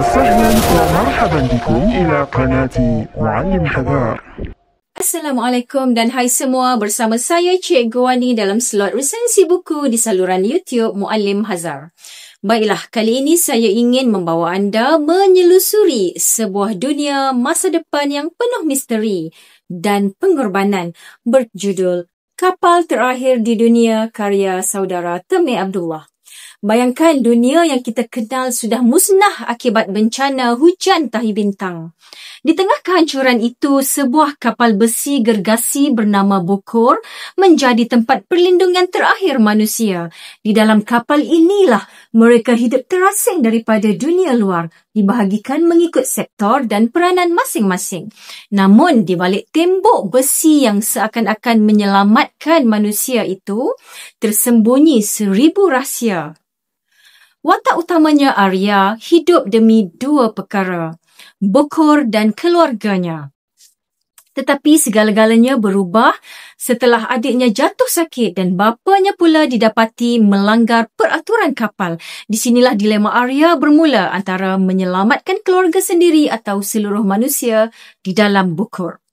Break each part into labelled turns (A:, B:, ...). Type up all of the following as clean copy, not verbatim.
A: وسهلا ومرحبا بكم إلى قناة معلم حذار.
B: Assalamualaikum dan hai semua, bersama saya Cikgu Wani dalam slot resensi buku di saluran YouTube Muallim Hazar. Baiklah, kali ini saya ingin membawa anda menyelusuri sebuah dunia masa depan yang penuh misteri dan pengorbanan berjudul Kapal Terakhir di Dunia karya saudara Temi Abdullah. Bayangkan dunia yang kita kenal sudah musnah akibat bencana hujan tahi bintang. Di tengah kehancuran itu, sebuah kapal besi gergasi bernama Bokor menjadi tempat perlindungan terakhir manusia. Di dalam kapal inilah mereka hidup terasing daripada dunia luar, dibahagikan mengikut sektor dan peranan masing-masing. Namun, di balik tembok besi yang seakan-akan menyelamatkan manusia itu, tersembunyi 1000 rahsia. Watak utamanya Arya hidup demi dua perkara, Bokor dan keluarganya. Tetapi segala-galanya berubah setelah adiknya jatuh sakit dan bapanya pula didapati melanggar peraturan kapal. Di sinilah dilema Arya bermula antara menyelamatkan keluarga sendiri atau seluruh manusia di dalam Bokor.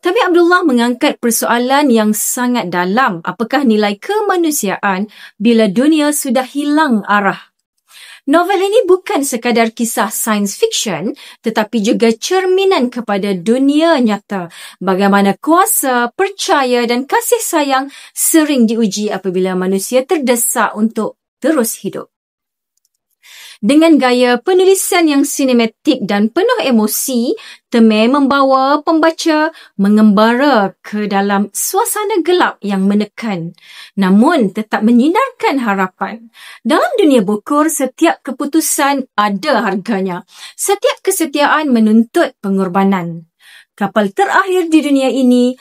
B: Temi Abdullah mengangkat persoalan yang sangat dalam. Apakah nilai kemanusiaan bila dunia sudah hilang arah? Novel ini bukan sekadar kisah science fiction, tetapi juga cerminan kepada dunia nyata. Bagaimana kuasa, percaya dan kasih sayang sering diuji apabila manusia terdesak untuk terus hidup. Dengan gaya penulisan yang sinematik dan penuh emosi, Temi membawa pembaca mengembara ke dalam suasana gelap yang menekan, namun tetap menyinarkan harapan. Dalam dunia Bokor, setiap keputusan ada harganya. Setiap kesetiaan menuntut pengorbanan. Kapal terakhir di dunia ini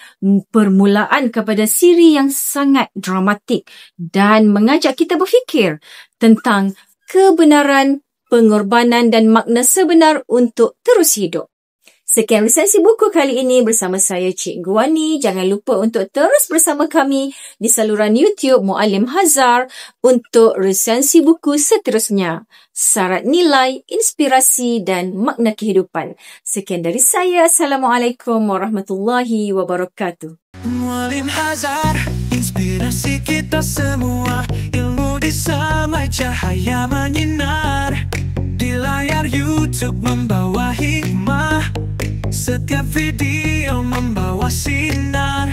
B: permulaan kepada siri yang sangat dramatik dan mengajak kita berfikir tentang kebenaran, pengorbanan dan makna sebenar untuk terus hidup. Sekian resensi buku kali ini bersama saya Cikgu Wani. Jangan lupa untuk terus bersama kami di saluran YouTube Muallim Hazar untuk resensi buku seterusnya. Syarat nilai, inspirasi dan makna kehidupan. Sekian dari saya. Assalamualaikum warahmatullahi wabarakatuh.
C: Muallim Hazar, inspirasi kita semua. Ilmu di semai cahaya menyinar. Di layar YouTube membawa hikmah. Setiap video membawa sinar.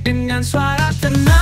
C: Dengan suara tenang